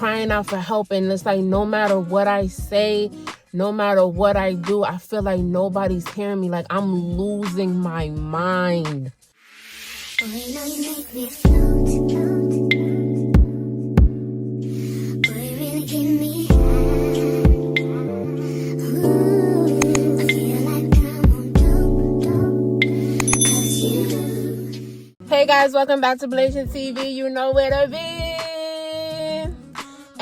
crying out for help, and it's like no matter what I say, no matter what I do, I feel like nobody's hearing me. Like I'm losing my mind. Boy, now you make me float. Boy, you really give me high. Ooh, I feel like I'm on dope, 'cause you. Hey guys, welcome back to Blation TV. You know where to be.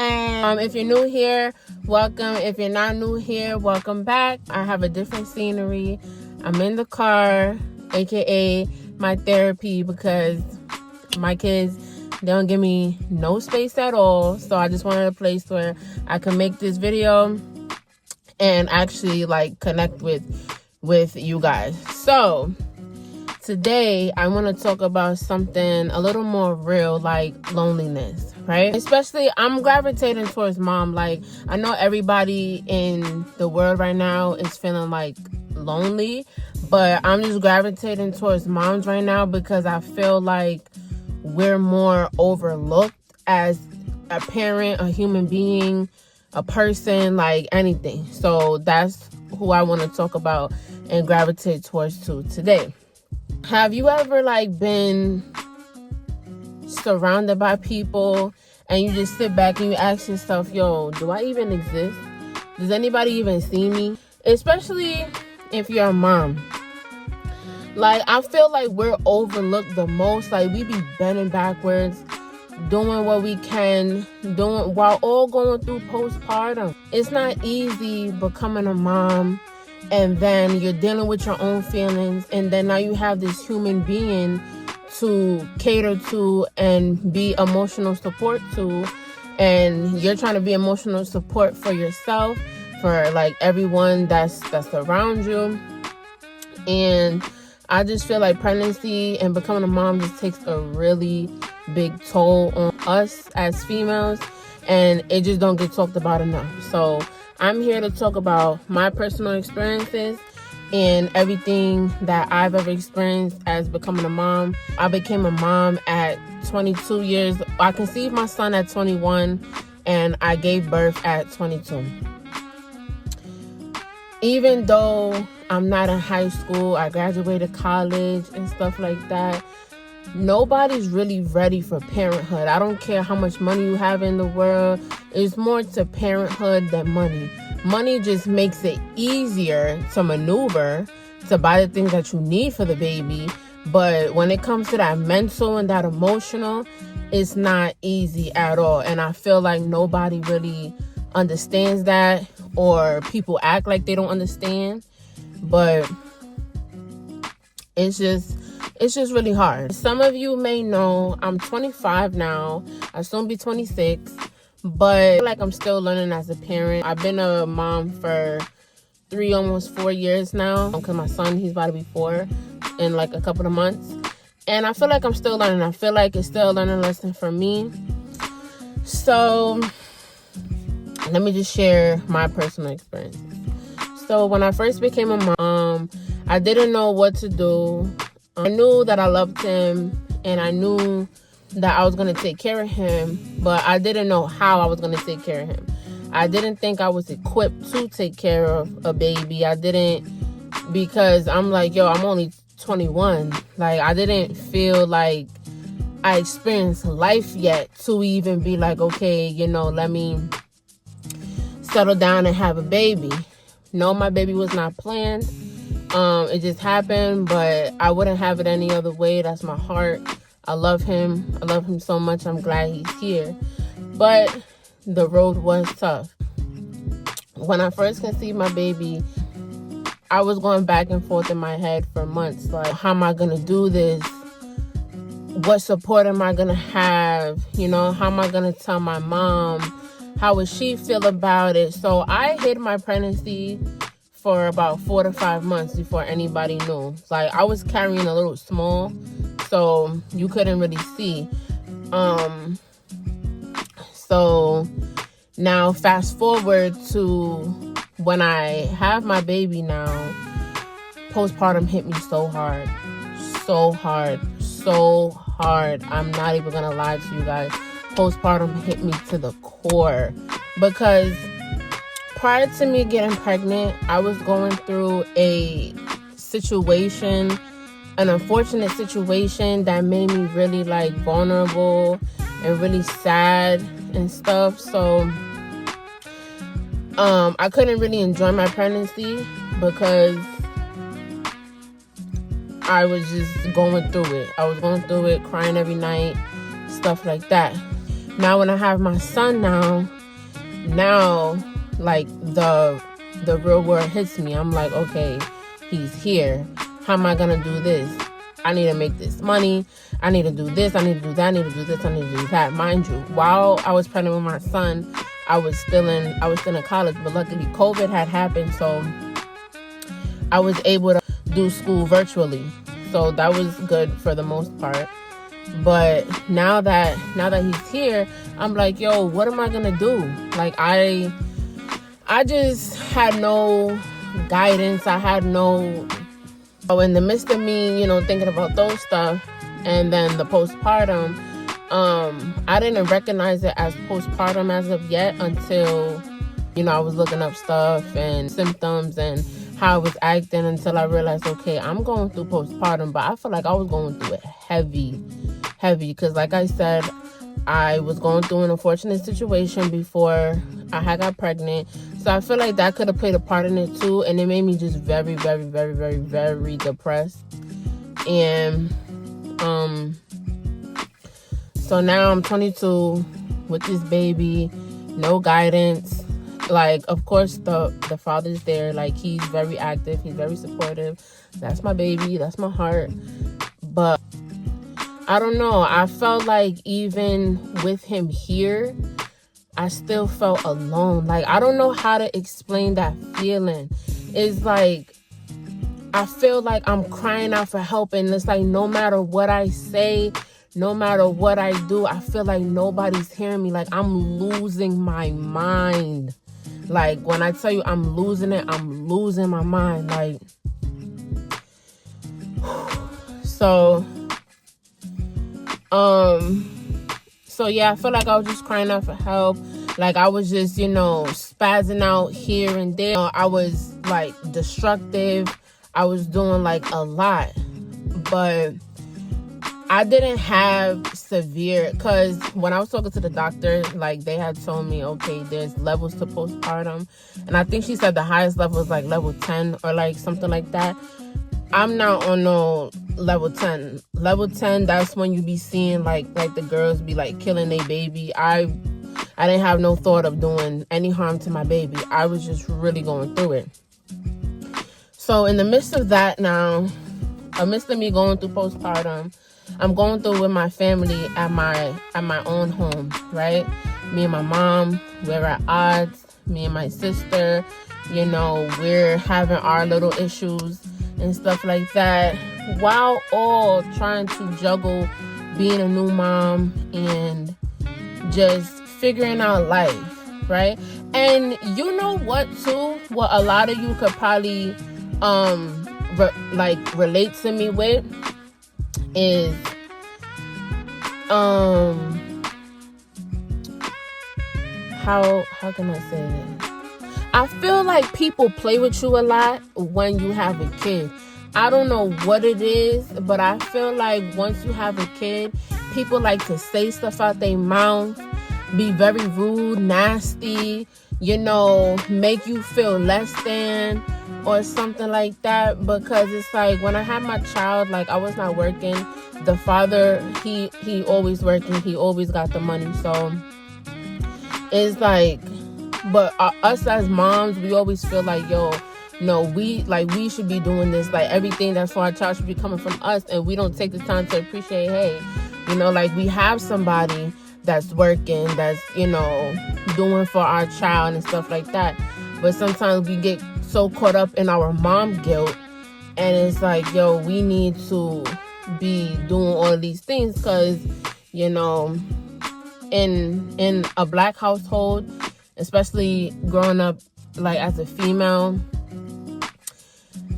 And if you're new here, welcome. If you're not new here, welcome back. I have a different scenery. I'm in the car, aka my therapy, because my kids, they don't give me no space at all. So I just wanted a place where I can make this video and actually like connect with you guys. So today I want to talk about something a little more real, like loneliness, right? Especially I'm gravitating towards mom. Like I know everybody in the world right now is feeling like lonely, but I'm just gravitating towards moms right now because I feel like we're more overlooked as a parent, a human being, a person, like anything. So that's who I want to talk about and gravitate towards today. Have you ever like been surrounded by people and you just sit back and you ask yourself, yo, do I even exist? Does anybody even see me? Especially if you're a mom. Like I feel like we're overlooked the most. Like we be bending backwards, doing what we can, doing while all going through postpartum. It's not easy becoming a mom, and then you're dealing with your own feelings, and then now you have this human being to cater to and be emotional support to, and you're trying to be emotional support for yourself, for like everyone that's around you. And I just feel like pregnancy and becoming a mom just takes a really big toll on us as females, and it just don't get talked about enough. So I'm here to talk about my personal experiences and everything that I've ever experienced as becoming a mom. I became a mom at 22 years. I conceived my son at 21 and I gave birth at 22. Even though I'm not in high school, I graduated college and stuff like that, nobody's really ready for parenthood. I don't care how much money you have in the world. It's more to parenthood than money. Money just makes it easier to maneuver, to buy the things that you need for the baby. But when it comes to that mental and that emotional, it's not easy at all. And I feel like nobody really understands that, or people act like they don't understand. But it's just really hard. Some of you may know I'm 25 now. I'll soon be 26. But I feel like I'm still learning as a parent. I've been a mom for 3, almost 4 years now. Because my son, he's about to be 4 in like a couple of months. And I feel like I'm still learning. I feel like it's still a learning lesson for me. So let me just share my personal experience. So when I first became a mom, I didn't know what to do. I knew that I loved him and I knew that I was going to take care of him, but I didn't know how I was going to take care of him. I didn't think I was equipped to take care of a baby. I didn't, because I'm like, yo, I'm only 21. Like, I didn't feel like I experienced life yet to even be like, okay, you know, let me settle down and have a baby. No, my baby was not planned. It just happened, but I wouldn't have it any other way. That's my heart. I love him. I love him so much. I'm glad he's here. But the road was tough. When I first conceived my baby, I was going back and forth in my head for months. Like, how am I going to do this? What support am I going to have? You know, how am I going to tell my mom? How would she feel about it? So I hid my pregnancy for about 4 to 5 months before anybody knew. Like, I was carrying a little small, so you couldn't really see. So now fast forward to when I have my baby now, postpartum hit me so hard. I'm not even gonna lie to you guys. postpartum hit me to the core, because prior to me getting pregnant, I was going through a situation, an unfortunate situation that made me really like vulnerable and really sad and stuff. So I couldn't really enjoy my pregnancy because I was just going through it. I was going through it, crying every night, stuff like that. Now when I have my son now like the real world hits me. I'm like, okay, he's here. How am I gonna do this? I need to make this money. I need to do this. I need to do that. I need to do this. I need to do that. Mind you, while I was pregnant with my son, I was still in college, but luckily COVID had happened, so I was able to do school virtually. So that was good for the most part. But now that he's here, I'm like, yo, what am I gonna do? Like I just had no guidance. I had no, in the midst of me, thinking about those stuff, and then the postpartum, I didn't recognize it as postpartum as of yet until, I was looking up stuff and symptoms and how I was acting, until I realized, okay, I'm going through postpartum. But I feel like I was going through it heavy, because like I said, I was going through an unfortunate situation before I had got pregnant. So I feel like that could have played a part in it too. And it made me just very, very, very, very, very depressed. And so now I'm 22 with this baby, no guidance. Like, of course, the father's there. Like, he's very active. He's very supportive. That's my baby. That's my heart. But I don't know. I felt like even with him here, I still felt alone. Like, I don't know how to explain that feeling. It's like, I feel like I'm crying out for help. And it's like, no matter what I say, no matter what I do, I feel like nobody's hearing me. Like, I'm losing my mind. Like, when I tell you I'm losing it, I'm losing my mind. Like, so yeah, I feel like I was just crying out for help. Like, I was just, spazzing out here and there. I was like destructive. I was doing like a lot, but I didn't have severe, because when I was talking to the doctor, like, they had told me, okay, there's levels to postpartum. And I think she said the highest level is like level 10 or like something like that. I'm not on no level 10. Level 10, that's when you be seeing like the girls be like killing their baby. I didn't have no thought of doing any harm to my baby. I was just really going through it. So in the midst of that now, amidst of me going through postpartum, I'm going through with my family at my own home, right? Me and my mom, we're at odds. Me and my sister, we're having our little issues and stuff like that, while all trying to juggle being a new mom and just figuring out life, right? And you know what too? What a lot of you could probably relate to me with is how can I say this? I feel like people play with you a lot when you have a kid. I don't know what it is, but I feel like once you have a kid, people like to say stuff out their mouth, be very rude, nasty, make you feel less than or something like that. Because it's like, when I had my child, like, I was not working. The father, he always working. He always got the money. So it's like, but us as moms, we always feel like, yo, no, we should be doing this. Like, everything that's for our child should be coming from us. And we don't take the time to appreciate, hey, like, we have somebody that's working, that's, doing for our child and stuff like that. But sometimes we get so caught up in our mom guilt, and it's like, yo, we need to be doing all of these things, because, in a Black household, especially growing up like as a female,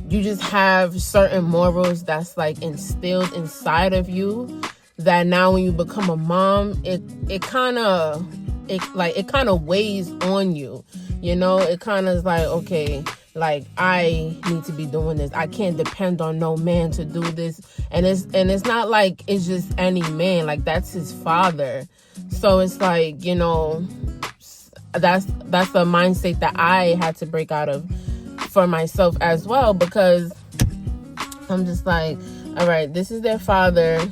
you just have certain morals that's like instilled inside of you that now when you become a mom, it kind of weighs on you. You know, it kind of is like, okay, like I need to be doing this. I can't depend on no man to do this. And it's not like it's just any man. Like, that's his father. So it's like, you know, that's the mindset that I had to break out of for myself as well, because I'm just like, all right, this is their father.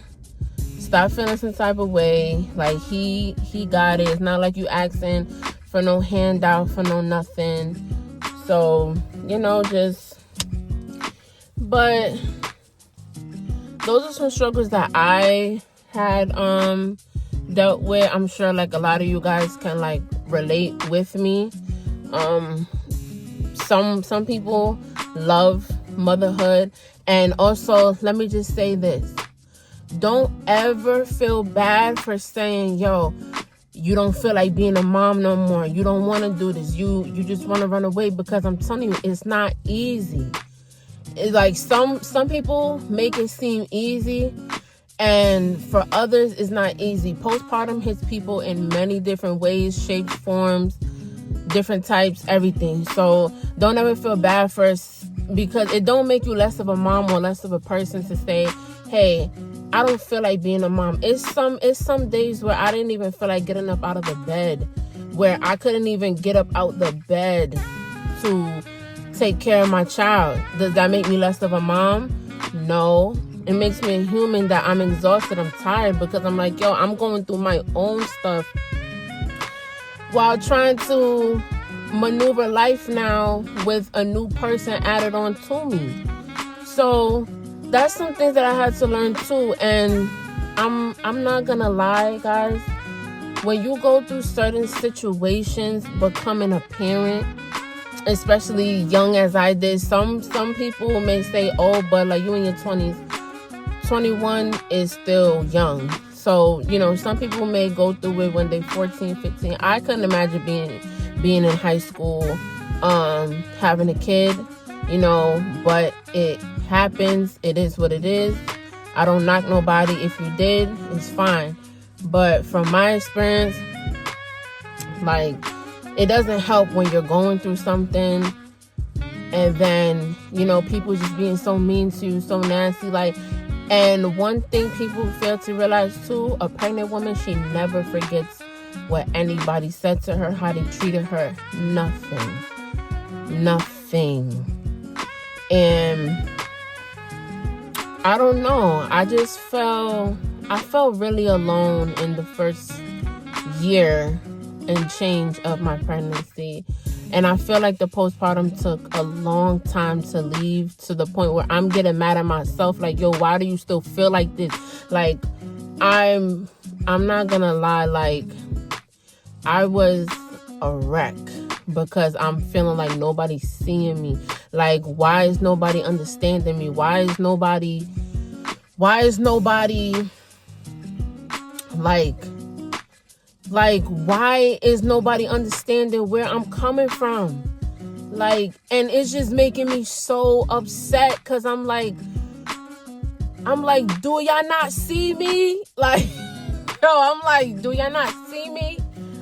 Stop feeling some type of way. Like, he got it. It's not like you asking for no handout, for no nothing. So, you know, but those are some struggles that I had dealt with. I'm sure like a lot of you guys can like relate with me. Some people love motherhood. And also, let me just say this. Don't ever feel bad for saying, yo, you don't feel like being a mom no more. You don't want to do this. You just want to run away, because I'm telling you, it's not easy. It's like some people make it seem easy, and for others, it's not easy. Postpartum hits people in many different ways, shapes, forms, different types, everything. So don't ever feel bad because it don't make you less of a mom or less of a person to say, hey, I don't feel like being a mom. It's some days where I didn't even feel like getting up out of the bed, where I couldn't even get up out the bed to take care of my child. Does that make me less of a mom? No. It makes me a human that I'm exhausted. I'm tired, because I'm like, yo, I'm going through my own stuff while trying to maneuver life now with a new person added on to me. So that's some things that I had to learn too. And I'm not gonna lie, guys. When you go through certain situations, becoming a parent, especially young as I did, some people may say, oh, but like you in your 20s. 21 is still young. So, you know, some people may go through it when they're 14, 15. I couldn't imagine being in high school, having a kid, you know, but it happens. It is what it is. I don't knock nobody. If you did, it's fine. But from my experience, like, it doesn't help when you're going through something and then, you know, people just being so mean to you, so nasty. Like, and one thing people fail to realize too, a pregnant woman, she never forgets what anybody said to her, how they treated her. Nothing. And I don't know. I felt really alone in the first year and change of my pregnancy. And I feel like the postpartum took a long time to leave, to the point where I'm getting mad at myself. Like, yo, why do you still feel like this? Like, I'm not gonna lie. Like, I was a wreck because I'm feeling like nobody's seeing me. Like, why is nobody understanding me? Why is nobody why is nobody understanding where I'm coming from? Like, and it's just making me so upset, because I'm like, do y'all not see me? Like, I'm like, do y'all not see me?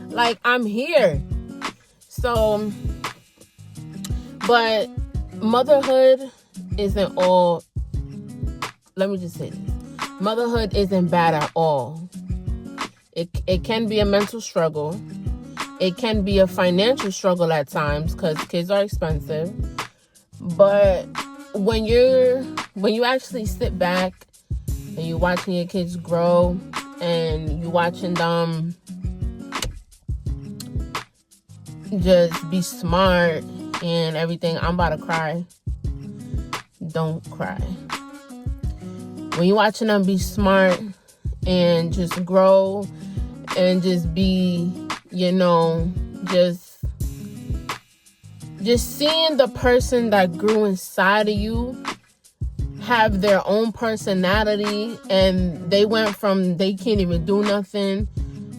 Like, I'm here. So, but motherhood isn't all. Let me just say this. Motherhood isn't bad at all. It can be a mental struggle. It can be a financial struggle at times, because kids are expensive. But when you actually sit back and you're watching your kids grow and you're watching them just be smart and everything, I'm about to cry. Don't cry. When you're watching them be smart and just grow and just be, you know, just seeing the person that grew inside of you have their own personality, and they went from they can't even do nothing,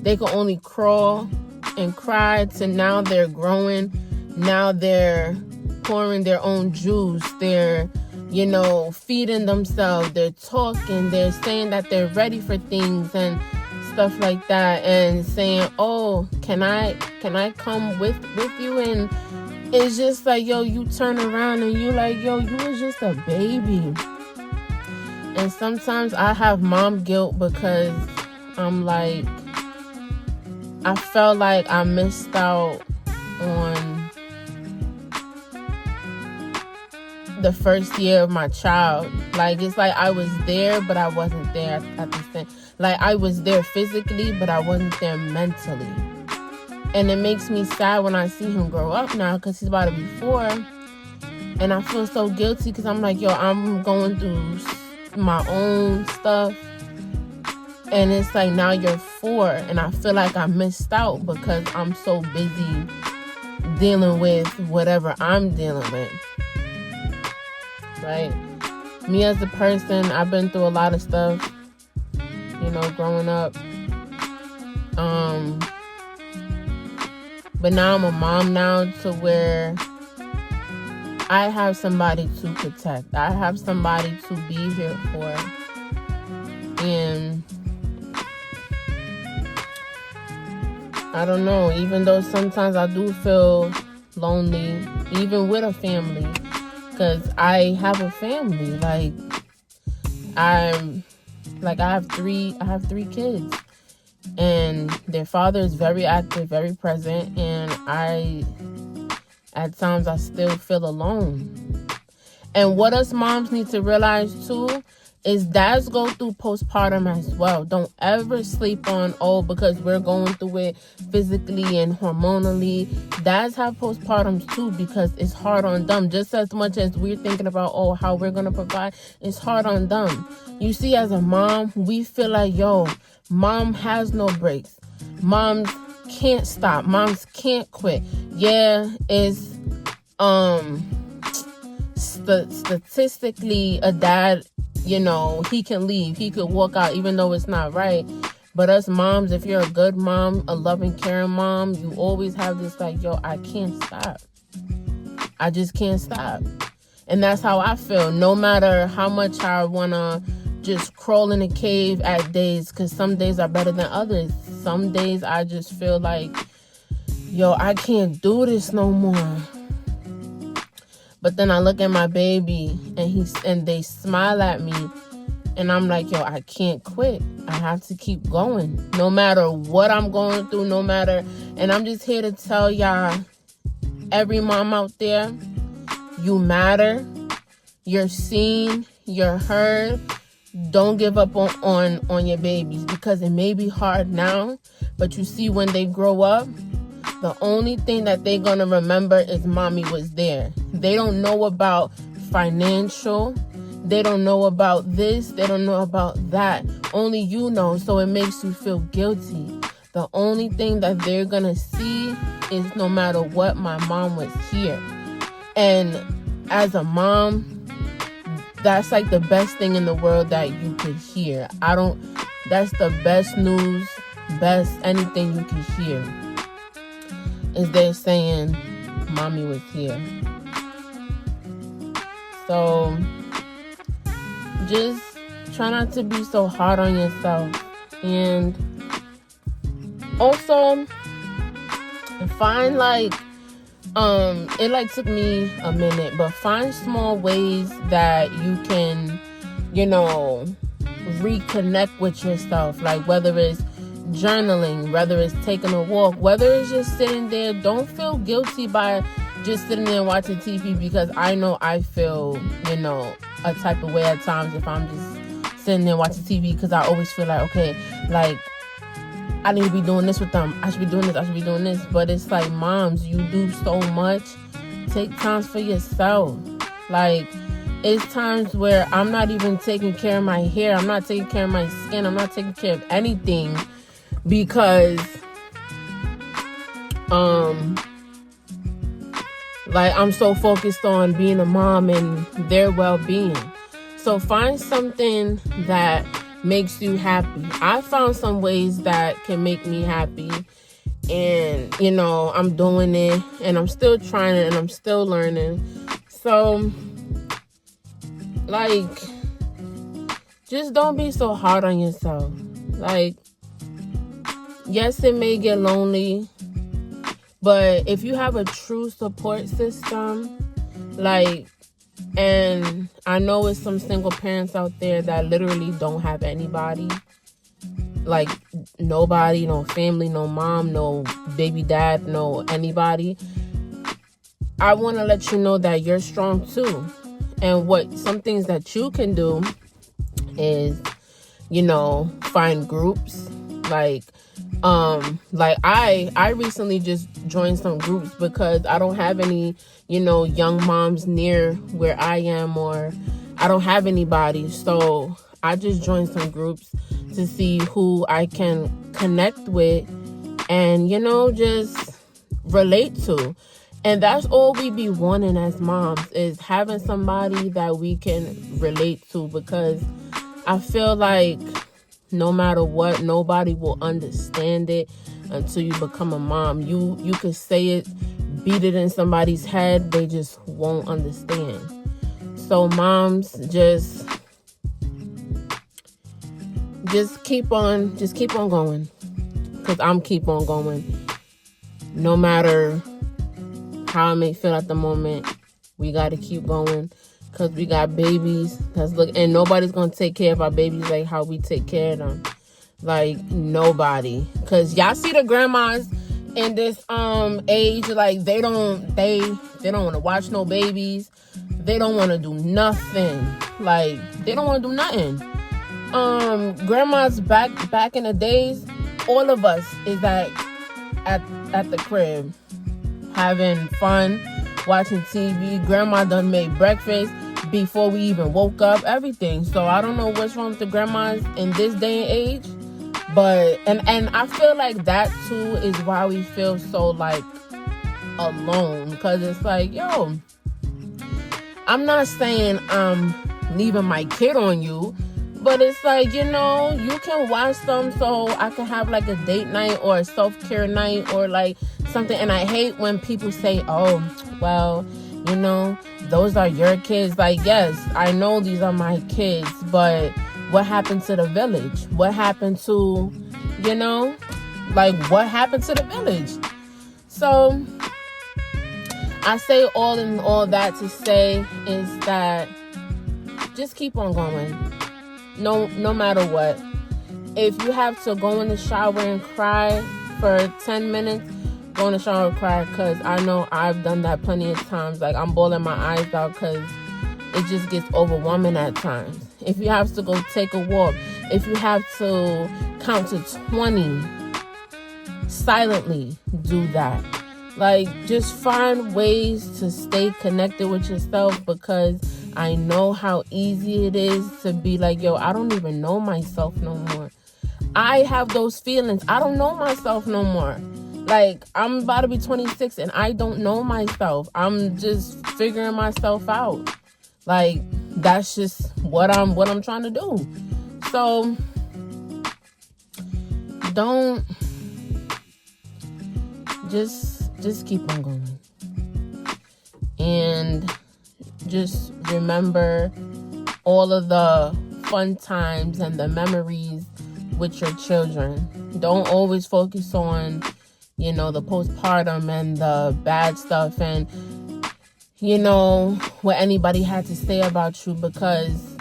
they can only crawl and cry, to now they're growing, now they're pouring their own juice, they're feeding themselves, they're talking, they're saying that they're ready for things and stuff like that, and saying, oh, can I come with you? And it's just like, yo, you turn around and you like, yo, you was just a baby. And sometimes I have mom guilt because I'm like, I felt like I missed out on the first year of my child. Like, it's like I was there, but I wasn't there at the same. Like, I was there physically, but I wasn't there mentally. And it makes me sad when I see him grow up now, because he's about to be 4. And I feel so guilty because I'm like, yo, I'm going through my own stuff. And it's like, now you're 4. And I feel like I missed out because I'm so busy dealing with whatever I'm dealing with. Right? Me as a person, I've been through a lot of stuff, growing up. But now I'm a mom now, to where I have somebody to protect. I have somebody to be here for. And I don't know, even though sometimes I do feel lonely, even with a family, because I have a family. I have three kids, and their father is very active, very present, and at times I still feel alone. And what us moms need to realize too is dads go through postpartum as well. Don't ever sleep on, because we're going through it physically and hormonally. Dads have postpartums too, because it's hard on them. Just as much as we're thinking about, how we're going to provide, it's hard on them. You see, as a mom, we feel like, mom has no breaks. Moms can't stop. Moms can't quit. Yeah, it's statistically a dad, he can leave. He could walk out even though it's not right. But us moms, if you're a good mom, a loving, caring mom, you always have this like, I can't stop. I just can't stop. And that's how I feel. No matter how much I want to just crawl in a cave at days, because some days are better than others. Some days I just feel like, I can't do this no more. But then I look at my baby and they smile at me, and I'm like, I can't quit. I have to keep going. No matter what I'm going through, and I'm just here to tell y'all, every mom out there, you matter. You're seen, you're heard. Don't give up on your babies, because it may be hard now, but you see, when they grow up, the only thing that they're going to remember is mommy was there. They don't know about financial. They don't know about this. They don't know about that. Only you know, so it makes you feel guilty. The only thing that they're going to see is, no matter what, my mom was here. And as a mom, that's like the best thing in the world that you could hear. That's the best news, best anything you can hear, is they're saying mommy was here. So just try not to be so hard on yourself. And also find it took me a minute, but find small ways that you can, reconnect with yourself. Like, whether it's journaling, whether it's taking a walk, whether it's just sitting there. Don't feel guilty by just sitting there watching TV, because I know I feel, a type of way at times if I'm just sitting there watching TV, because I always feel like, okay, like, I need to be doing this with them. I should be doing this. I should be doing this. But it's like, moms, you do so much. Take times for yourself. Like, it's times where I'm not even taking care of my hair. I'm not taking care of my skin. I'm not taking care of anything, because I'm so focused on being a mom and their well-being. So find something that makes you happy. I found some ways that can make me happy, and I'm doing it, and I'm still trying it, and I'm still learning. So like, just don't be so hard on yourself. Like, yes, it may get lonely, but if you have a true support system, like, and I know it's some single parents out there that literally don't have anybody, like nobody, no family, no mom, no baby dad, no anybody. I want to let you know that you're strong too. And some things that you can do is, find groups. Like I recently just joined some groups because I don't have any, young moms near where I am, or I don't have anybody. So I just joined some groups to see who I can connect with and, just relate to. And that's all we be wanting as moms, is having somebody that we can relate to, because I feel like no matter what, nobody will understand it until you become a mom. You could say it, beat it in somebody's head, they just won't understand. So moms, just keep on going, because I'm keep on going. No matter how I may feel at the moment, we got to keep going, because we got babies and nobody's gonna take care of our babies like how we take care of them. Like, nobody. Because y'all see the grandmas in this age, like, they don't want to watch no babies. They don't want to do nothing. Like, they don't want to do nothing. Grandmas back in the days, all of us is at the crib having fun, watching TV. Grandma done made breakfast before we even woke up, everything. So I don't know what's wrong with the grandmas in this day and age, but and I feel like that too is why we feel so like alone, because it's like, yo, I'm not saying I'm leaving my kid on you, but it's like, you can watch them so I can have like a date night or a self-care night or like something. And I hate when people say, oh, well, those are your kids. Like, yes, I know these are my kids, but what happened to the village? What happened to, what happened to the village? So I say all that to say is that just keep on going. No matter what. If you have to go in the shower and cry for 10 minutes, go in the shower and cry, because I know I've done that plenty of times. Like, I'm bawling my eyes out because it just gets overwhelming at times. If you have to go take a walk, if you have to count to 20 silently, do that. Like, just find ways to stay connected with yourself, because I know how easy it is to be like, yo, I don't even know myself no more. I have those feelings. I don't know myself no more. Like, I'm about to be 26 and I don't know myself. I'm just figuring myself out. Like, that's just what I'm trying to do. So don't just keep on going. And just remember all of the fun times and the memories with your children. Don't always focus on, the postpartum and the bad stuff and, what anybody had to say about you, because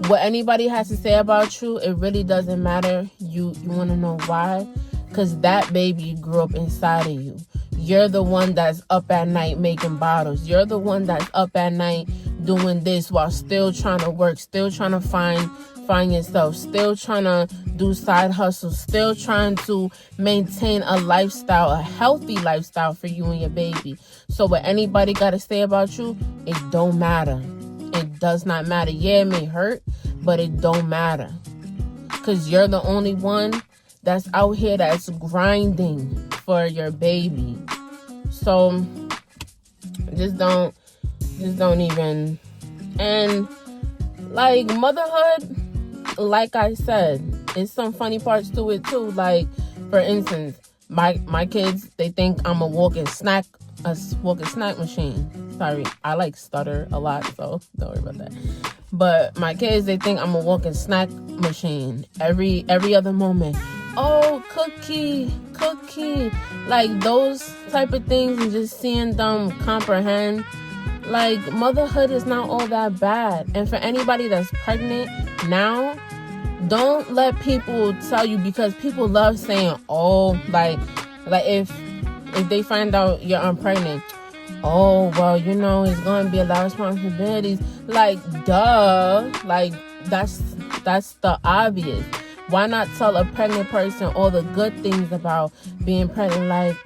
what anybody has to say about you, it really doesn't matter. You want to know why? Because that baby grew up inside of you. You're the one that's up at night making bottles. You're the one that's up at night doing this while still trying to work, still trying to find yourself, still trying to do side hustles, still trying to maintain a lifestyle, a healthy lifestyle for you and your baby. So what anybody got to say about you, it don't matter. It does not matter. Yeah, it may hurt, but it don't matter. Because you're the only one that's out here that's grinding for your baby. So just don't even. And like, motherhood, like I said, it's some funny parts to it too. Like, for instance, My kids, they think I'm a walking snack machine. Sorry, I like stutter a lot, so don't worry about that. But my kids, they think I'm a walking snack machine. Every other moment, oh, cookie, like those type of things, and just seeing them comprehend, like, motherhood is not all that bad. And for anybody that's pregnant now, don't let people tell you, because people love saying, oh, like if they find out you're pregnant, oh, well, you know, it's going to be a lot of responsibilities. Like, duh. Like, that's the obvious. Why not tell a pregnant person all the good things about being pregnant? Like,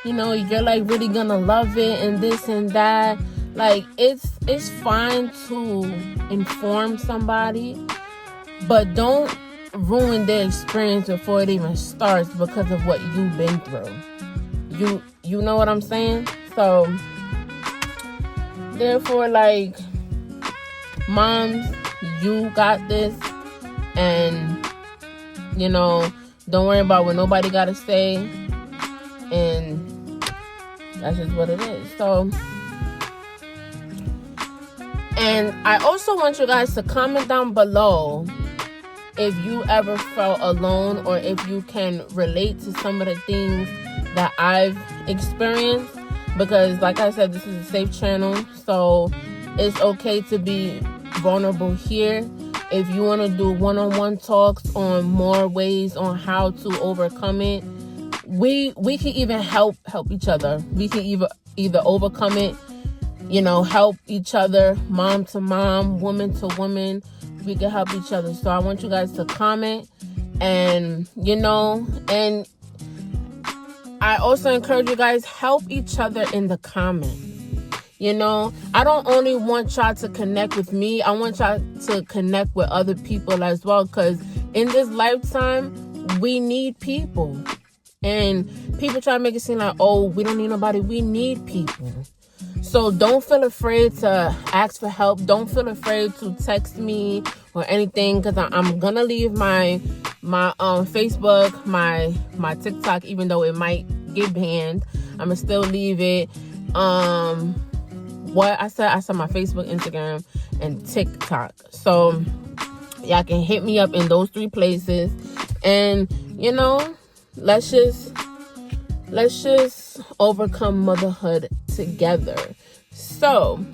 you know, you're like really gonna love it and this and that. Like, it's fine to inform somebody, but don't ruin their experience before it even starts because of what you've been through. You know what I'm saying? So therefore, like, moms, you got this, and you know, don't worry about what nobody gotta say, and that's just what it is. So, and I also want you guys to comment down below if you ever felt alone, or if you can relate to some of the things that I've experienced, because like I said, this is a safe channel, so it's okay to be vulnerable here. If you want to do one-on-one talks on more ways on how to overcome it, we can even help each other. We can either overcome it, you know, help each other, mom to mom, woman to woman. We can help each other. So I want you guys to comment, and you know, and I also encourage you guys, help each other in the comments. You know, I don't only want y'all to connect with me, I want y'all to connect with other people as well, because in this lifetime, we need people. And people try to make it seem like, oh, we don't need nobody. We need people. So don't feel afraid to ask for help. Don't feel afraid to text me or anything, because I'm going to leave my Facebook, my TikTok, even though it might get banned. I'm going to still leave it. What I said my Facebook, Instagram, and TikTok. So y'all can hit me up in those 3 places, and you know, let's just overcome motherhood together. So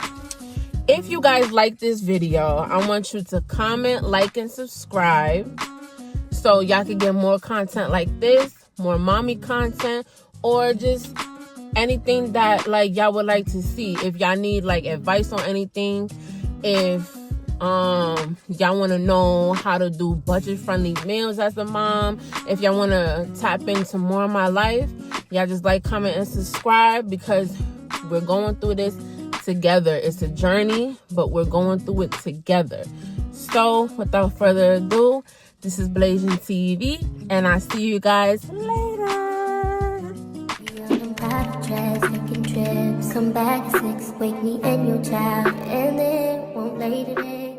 if you guys like this video, I want you to comment, like, and subscribe, so y'all can get more content like this, more mommy content, or just anything that like y'all would like to see. If y'all need like advice on anything, if y'all want to know how to do budget friendly meals as a mom, if y'all want to tap into more of my life, y'all just like, comment, and subscribe, because we're going through this together. It's a journey, but we're going through it together. So without further ado, this is Blasian TV, and I see you guys later. Taking trips, come back at 6, wake me and your child, and then won't lay today.